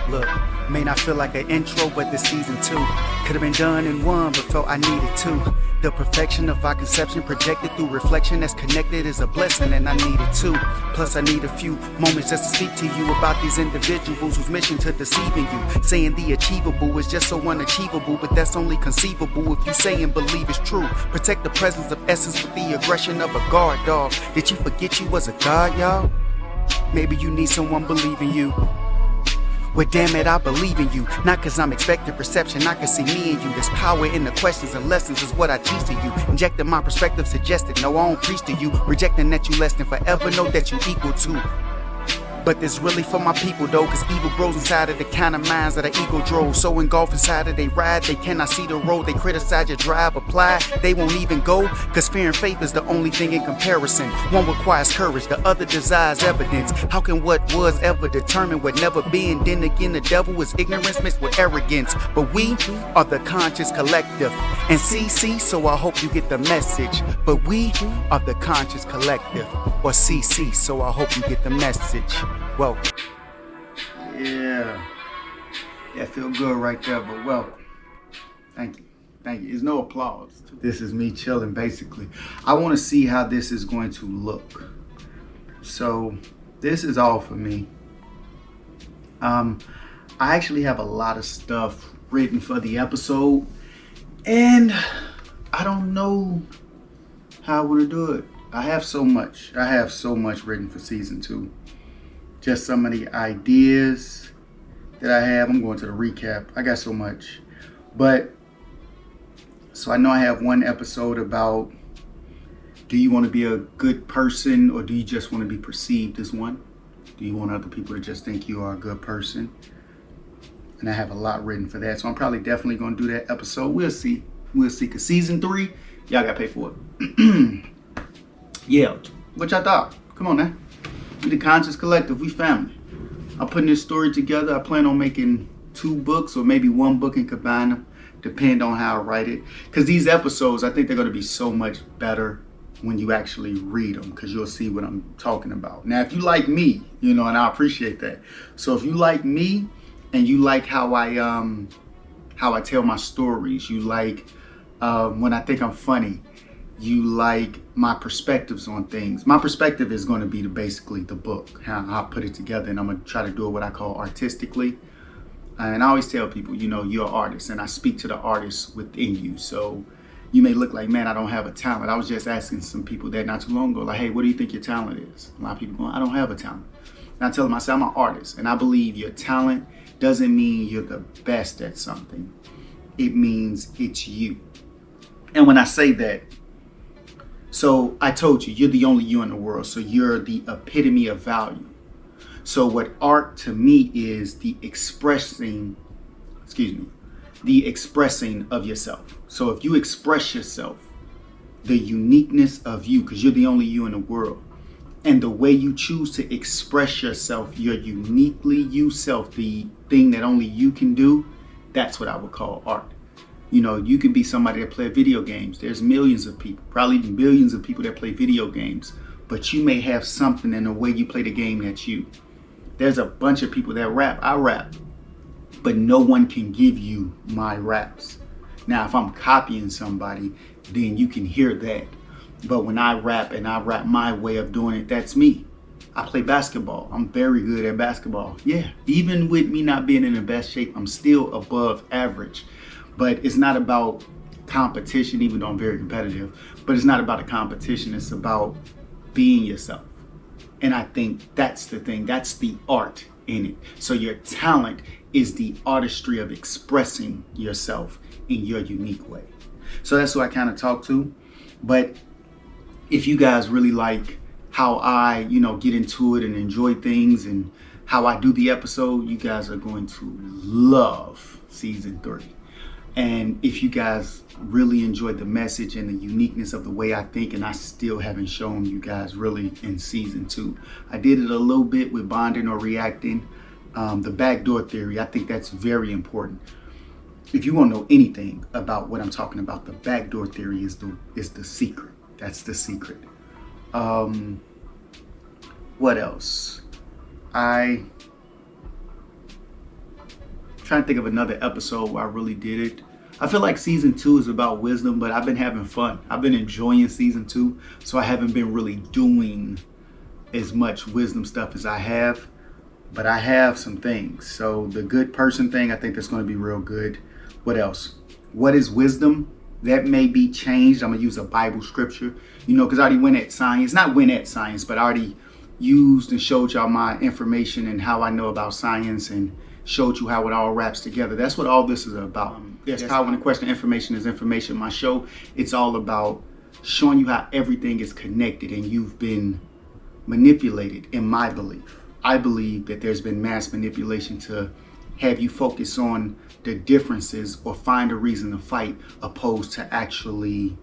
Look, may not feel like an intro, but this season 2 could have been done in one, but felt I needed to. The perfection of our conception projected through reflection that's connected is a blessing, and I needed to. Plus I need a few moments just to speak to you about these individuals whose mission to deceiving you, saying the achievable is just so unachievable, but that's only conceivable if you say and believe it's true. Protect the presence of essence with the aggression of a guard dog. Did you forget you was a god, y'all? Maybe you need someone believing you. Well, damn it, I believe in you. Not cause I'm expecting perception, I can see me in you. There's power in the questions and lessons is what I teach to you. Injecting my perspective suggested, no, I don't preach to you. Rejecting that you less than forever, know that you equal to. But this really for my people though, cause evil grows inside of the kind of minds that our ego drove. So engulfed inside of they ride, they cannot see the road. They criticize your drive, apply, they won't even go. Cause fear and faith is the only thing in comparison. One requires courage, the other desires evidence. How can what was ever determine what never been? Then again, the devil is ignorance mixed with arrogance. But we are the conscious collective. And CC, so I hope you get the message. But we are the conscious collective. Or CC, so I hope you get the message. Well, yeah, feel good right there, but well, thank you. There's no applause. This is me chilling, basically. I want to see how this is going to look. So this is all for me. I actually have a lot of stuff written for the episode, and I don't know how I want to do it. I have so much written for season 2. Just some of the ideas that I have. I'm going to the recap. I got so much. But, so I know I have one episode about, do you want to be a good person or do you just want to be perceived as one? Do you want other people to just think you are a good person? And I have a lot written for that. So I'm probably definitely going to do that episode. We'll see. Because season 3, y'all got to pay for it. Yeah, what y'all thought? Come on now. We the Conscious Collective, we family. I'm putting this story together. I plan on making 2 books or maybe 1 book and combine them, depending on how I write it. Because these episodes, I think they're going to be so much better when you actually read them, because you'll see what I'm talking about. Now, if you like me, and I appreciate that. So if you like me and you like how I tell my stories, you like when I think I'm funny, you like my perspectives on things. My perspective is going to be basically the book, how I put it together, and I'm going to try to do it what I call artistically. And I always tell people, you're an artist, and I speak to the artist within you. So you may look like, man, I don't have a talent. I was just asking some people that not too long ago, like, hey, what do you think your talent is? A lot of people going, I don't have a talent. And I tell them, I say, I'm an artist, and I believe your talent doesn't mean you're the best at something. It means it's you. And when I say that, so I told you, you're the only you in the world. So you're the epitome of value. So what art to me is the expressing of yourself. So if you express yourself, the uniqueness of you, because you're the only you in the world, and the way you choose to express yourself, your uniquely you self, the thing that only you can do, that's what I would call art. You can be somebody that plays video games. There's millions of people, probably even billions of people that play video games, but you may have something in the way you play the game that's you. There's a bunch of people that rap. I rap, but no one can give you my raps. Now, if I'm copying somebody, then you can hear that. But when I rap and I rap my way of doing it, that's me. I play basketball. I'm very good at basketball. Yeah, even with me not being in the best shape, I'm still above average. But it's not about competition, even though I'm very competitive. But it's not about a competition. It's about being yourself. And I think that's the thing. That's the art in it. So your talent is the artistry of expressing yourself in your unique way. So that's who I kind of talk to. But if you guys really like how I, get into it and enjoy things and how I do the episode, you guys are going to love season 3. And if you guys really enjoyed the message and the uniqueness of the way I think, and I still haven't shown you guys really in season 2. I did it a little bit with bonding or reacting. The backdoor theory, I think that's very important. If you want to know anything about what I'm talking about, the backdoor theory is the secret. That's the secret. What else? I'm trying to think of another episode where I really did it. I feel like season 2 is about wisdom, but I've been having fun. I've been enjoying season 2, so I haven't been really doing as much wisdom stuff as I have, but I have some things. So the good person thing, I think that's going to be real good. What else? What is wisdom? That may be changed. I'm going to use a Bible scripture, because I already went at science. Not went at science, but I already used and showed y'all my information and how I know about science and showed you how it all wraps together. That's what all this is about. There's power in the question. Information is information. My show, it's all about showing you how everything is connected and you've been manipulated, in my belief. I believe that there's been mass manipulation to have you focus on the differences or find a reason to fight, opposed to actually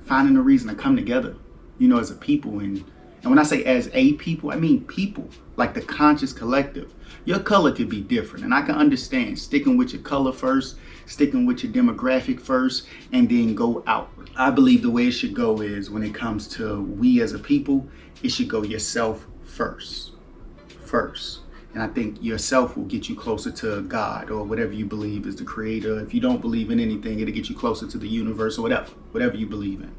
finding a reason to come together, as a people. And when I say as a people, I mean people, like the conscious collective. Your color could be different, and I can understand sticking with your color first, sticking with your demographic first, and then go outward. I believe the way it should go is, when it comes to we as a people, it should go yourself first. And I think yourself will get you closer to God or whatever you believe is the creator. If you don't believe in anything, it'll get you closer to the universe or whatever you believe in.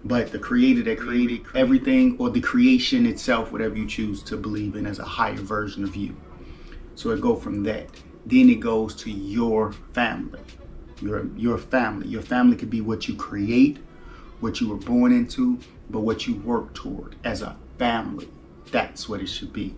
But the creator that created everything, or the creation itself, whatever you choose to believe in, as a higher version of you. So it goes from that. Then it goes to your family. Your family. Your family could be what you create, what you were born into, but what you work toward as a family. That's what it should be.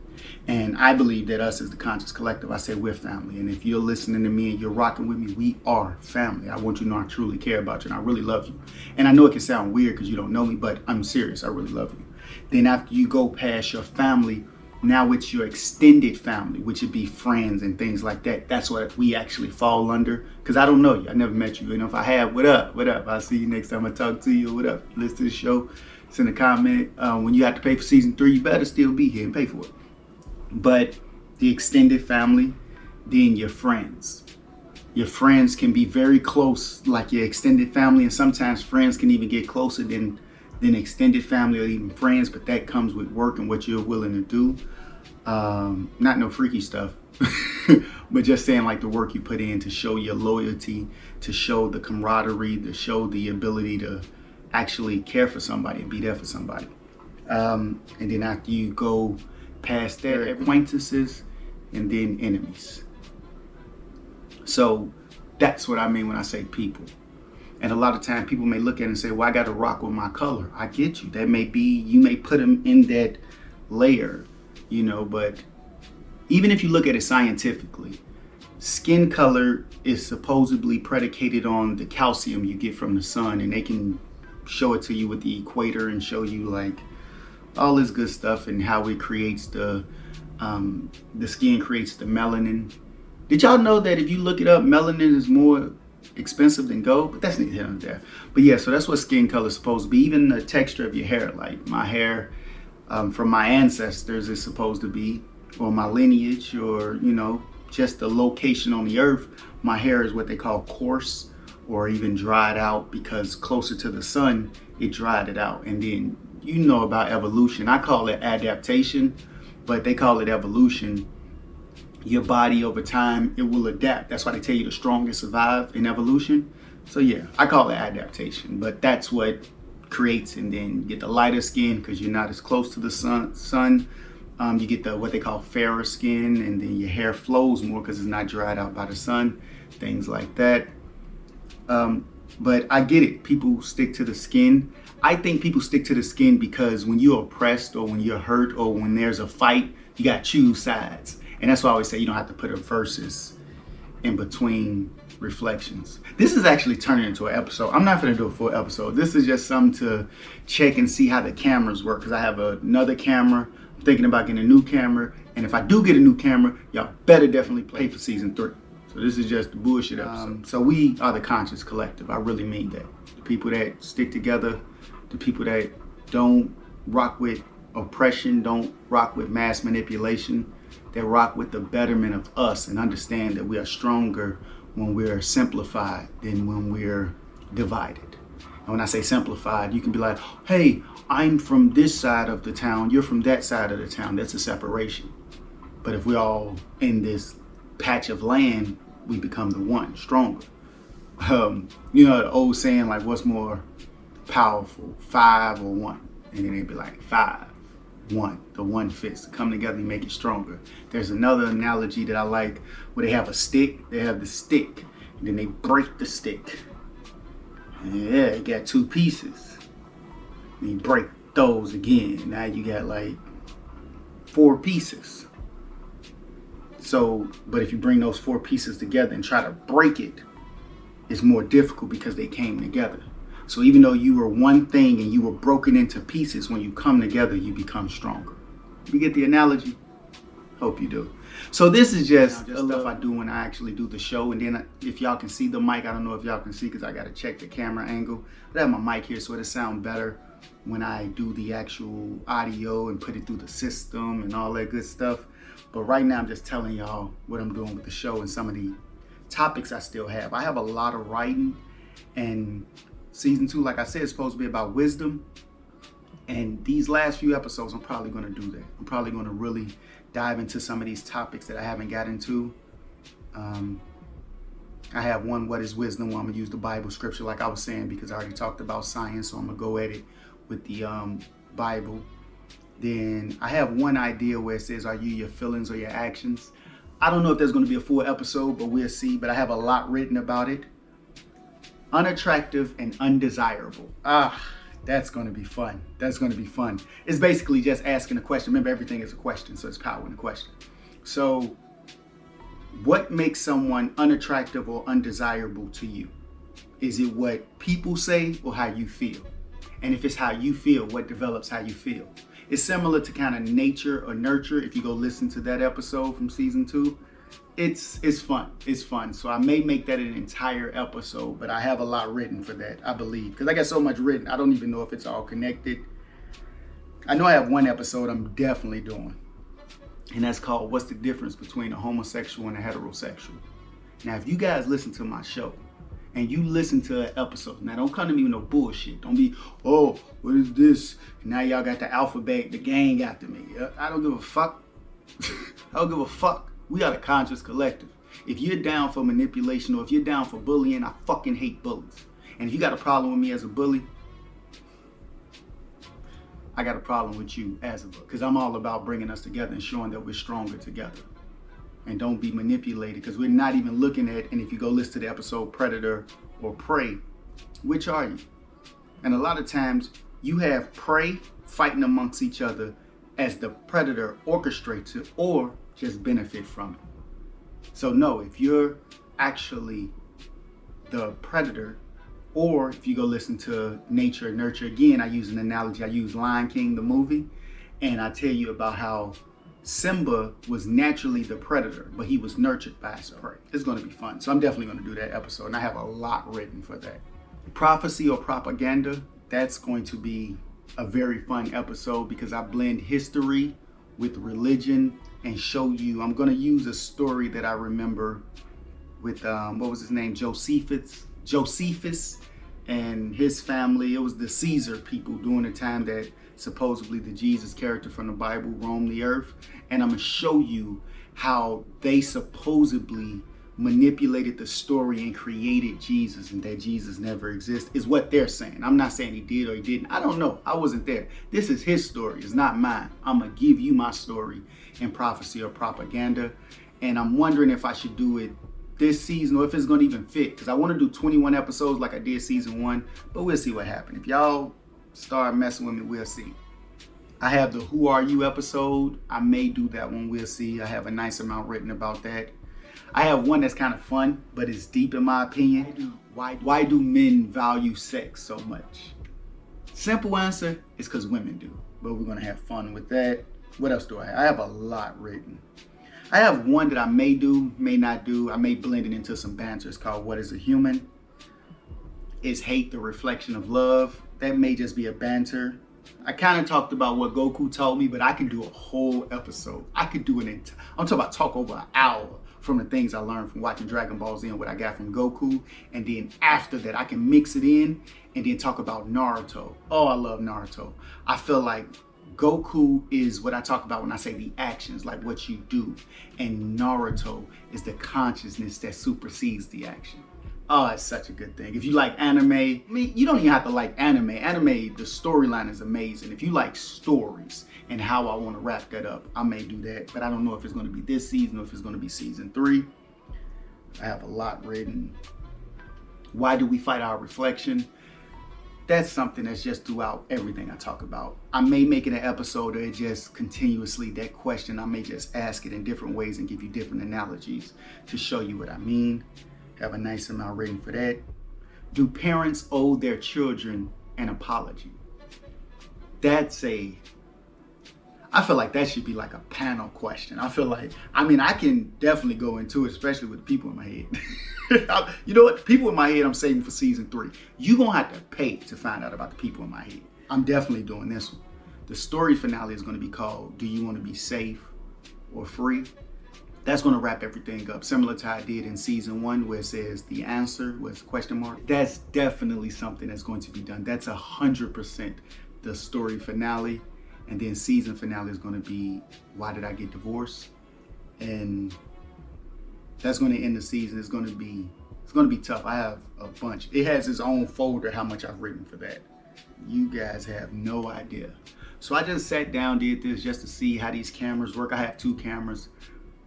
And I believe that us as the conscious collective, I say we're family. And if you're listening to me and you're rocking with me, we are family. I want you to know I truly care about you and I really love you. And I know it can sound weird because you don't know me, but I'm serious. I really love you. Then after you go past your family, now it's your extended family, which would be friends and things like that. That's what we actually fall under. Because I don't know you. I never met you. And if I have, what up? What up? I'll see you next time I talk to you. What up? Listen to the show. Send a comment. When you have to pay for season 3, you better still be here and pay for it. But the extended family, then your friends. Your friends can be very close, like your extended family, and sometimes friends can even get closer than extended family or even friends, but that comes with work and what you're willing to do. Not no freaky stuff, but just saying like the work you put in to show your loyalty, to show the camaraderie, to show the ability to actually care for somebody and be there for somebody. And then after you go past that, acquaintances, and then enemies. So that's what I mean when I say people. And a lot of times people may look at it and say, well, I got to rock with my color. I get you. That may be, you may put them in that layer, but even if you look at it scientifically, skin color is supposedly predicated on the calcium you get from the sun, and they can show it to you with the equator and show you like all this good stuff and how it creates the skin creates the melanin. Did y'all know that if you look it up, melanin is more expensive than gold? But that's neither here nor there. But yeah, so that's what skin color is supposed to be. Even the texture of your hair, like my hair from my ancestors is supposed to be, or my lineage, or just the location on the earth. My hair is what they call coarse or even dried out, because closer to the sun it dried it out. And then about evolution. I call it adaptation, but they call it evolution. Your body over time, it will adapt. That's why they tell you the strongest survive in evolution. So yeah, I call it adaptation, but that's what creates. And then you get the lighter skin because you're not as close to the sun. You get the what they call fairer skin, and then your hair flows more because it's not dried out by the sun, things like that. But I get it. People stick to the skin. I think people stick to the skin because when you're oppressed or when you're hurt or when there's a fight, you got to choose sides. And that's why I always say you don't have to put a verses in between reflections. This is actually turning into an episode. I'm not going to do a full episode. This is just something to check and see how the cameras work, because I have another camera. I'm thinking about getting a new camera. And if I do get a new camera, y'all better definitely play for season 3. So this is just the bullshit episode. So we are the conscious collective. I really mean that. The people that stick together, the people that don't rock with oppression, don't rock with mass manipulation, that rock with the betterment of us and understand that we are stronger when we're simplified than when we're divided. And when I say simplified, you can be like, hey, I'm from this side of the town, you're from that side of the town. That's a separation. But if we're all in this patch of land, we become the one, stronger. You know, the old saying, like, what's more powerful, 5 or 1? And then they'd be like, 5, 1, the one fist. Come together and make it stronger. There's another analogy that I like where they have a stick, they have the stick, and then they break the stick. And yeah, you got 2 pieces. And you break those again. Now you got like 4 pieces. So, but if you bring those 4 pieces together and try to break it, it's more difficult because they came together. So even though you were one thing and you were broken into pieces, when you come together, you become stronger. You get the analogy? Hope you do. So this is just stuff I do when I actually do the show. And then if y'all can see the mic, I don't know if y'all can see because I got to check the camera angle. But I have my mic here so it'll sound better when I do the actual audio and put it through the system and all that good stuff. But right now I'm just telling y'all what I'm doing with the show and some of the topics I still have. I have a lot of writing, and season 2, like I said, is supposed to be about wisdom. And these last few episodes, I'm probably going to do that. I'm probably going to really dive into some of these topics that I haven't got into. I have one, what is wisdom? Well, I'm going to use the Bible scripture like I was saying, because I already talked about science. So I'm going to go at it with the Bible. Then I have one idea where it says, are you your feelings or your actions? I don't know if there's going to be a full episode, but we'll see. But I have a lot written about it. Unattractive and undesirable. That's going to be fun. That's going to be fun. It's basically just asking a question. Remember, everything is a question, so it's power in a question. So what makes someone unattractive or undesirable to you? Is it what people say or how you feel? And if it's how you feel, what develops how you feel? It's similar to kind of nature or nurture. If you go listen to that episode from season 2, it's fun. It's fun. So I may make that an entire episode, but I have a lot written for that, I believe. Because I got so much written, I don't even know if it's all connected. I know I have one episode I'm definitely doing. And that's called, what's the difference between a homosexual and a heterosexual? Now, if you guys listen to my show, and you listen to an episode, now don't come to me with no bullshit. Don't be, oh, what is this? And now y'all got the alphabet, the gang after me. I don't give a fuck. I don't give a fuck. We are the conscious collective. If you're down for manipulation or if you're down for bullying, I fucking hate bullies. And if you got a problem with me as a bully, I got a problem with you as a bully. Because I'm all about bringing us together and showing that we're stronger together. And don't be manipulated, because we're not even looking at, and if you go listen to the episode Predator or Prey, which are you? And a lot of times you have prey fighting amongst each other as the predator orchestrates it or just benefit from it. So no, if you're actually the predator, or if you go listen to Nature and Nurture, again, I use an analogy. I use Lion King, the movie, and I tell you about how Simba was naturally the predator, but he was nurtured by his prey. It's going to be fun. So I'm definitely going to do that episode, and I have a lot written for that. Prophecy or propaganda, that's going to be a very fun episode because I blend history with religion and show you. I'm going to use a story that I remember with, what was his name? Josephus and his family. It was the Caesar people during the time that supposedly the Jesus character from the Bible roamed the earth. And I'm going to show you how they supposedly manipulated the story and created Jesus, and that Jesus never existed, is what they're saying. I'm not saying he did or he didn't. I don't know. I wasn't there. This is his story. It's not mine. I'm going to give you my story in prophecy or propaganda. And I'm wondering if I should do it this season or if it's going to even fit, because I want to do 21 episodes like I did season 1, but we'll see what happens. If y'all start messing with me, we'll see. I have the Who Are You episode. I may do that one. We'll see. I have a nice amount written about that. I have one that's kind of fun, but it's deep in my opinion. Why do men value sex so much? Simple answer is because women do, but we're going to have fun with that. What else do I have? I have a lot written. I have one that I may do, may not do. I may blend it into some banter. It's called What is a Human? Is hate the reflection of love? That may just be a banter. I kind of talked about what Goku told me, but I can do a whole episode. I could do I'm talking about talk over an hour from the things I learned from watching Dragon Ball Z and what I got from Goku. And then after that, I can mix it in and then talk about Naruto. Oh, I love Naruto. I feel like Goku is what I talk about when I say the actions, like what you do. And Naruto is the consciousness that supersedes the action. Oh, it's such a good thing. If you like anime, I mean, you don't even have to like anime. Anime, the storyline is amazing. If you like stories and how I want to wrap that up, I may do that. But I don't know if it's going to be this season or if it's going to be season 3. I have a lot written. Why do we fight our reflection? That's something that's just throughout everything I talk about. I may make it an episode that just continuously, that question, I may just ask it in different ways and give you different analogies to show you what I mean. Have a nice amount written for that. Do parents owe their children an apology? I feel like that should be like a panel question. I feel like, I can definitely go into it, especially with the people in my head. You know what? People in my head, I'm saving for season 3. You're going to have to pay to find out about the people in my head. I'm definitely doing this one. The story finale is going to be called, Do You Want to Be Safe or Free? That's going to wrap everything up, similar to how I did in season 1, where it says the answer was question mark. That's definitely something that's going to be done. That's 100% the story finale. And then season finale is going to be, why did I get divorced? And that's going to end the season. It's going to be tough. I have a bunch. It has its own folder, how much I've written for that. You guys have no idea. So I just sat down, did this just to see how these cameras work. I have 2 cameras.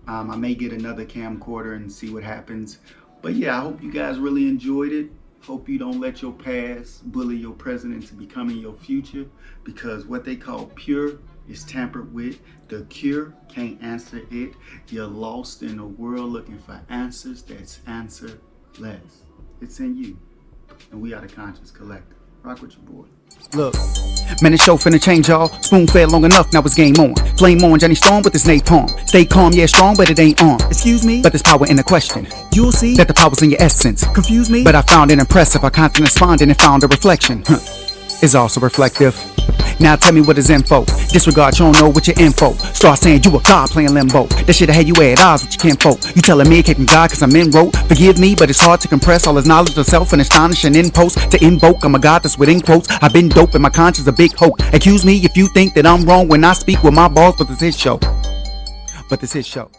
I may get another camcorder and see what happens. But yeah, I hope you guys really enjoyed it. Hope you don't let your past bully your present into becoming your future, because what they call pure is tampered with. The cure can't answer it. You're lost in a world looking for answers that's answerless. It's in you. And we are the Conscious Collective. Rock with your boy. Look, man, this show finna change, y'all. Spoon fed long enough, now it's game on. Flame on, Johnny Storm with his napalm. Stay calm, yeah, strong, but it ain't on. Excuse me, but there's power in the question. You'll see that the power's in your essence. Confuse me, but I found it impressive. I constantly responded and found a reflection. Is also reflective. Now tell me what is info. Disregard, you don't know what your info. Start saying you a god playing limbo. That shit I had you at odds with your kinfolk. You telling me it came from God cause I'm in rote. Forgive me, but it's hard to compress all his knowledge of self and astonishing in post to invoke. I'm a god that's within quotes. I've been dope and my conscience a big hope. Accuse me if you think that I'm wrong when I speak with my balls, but this is his show.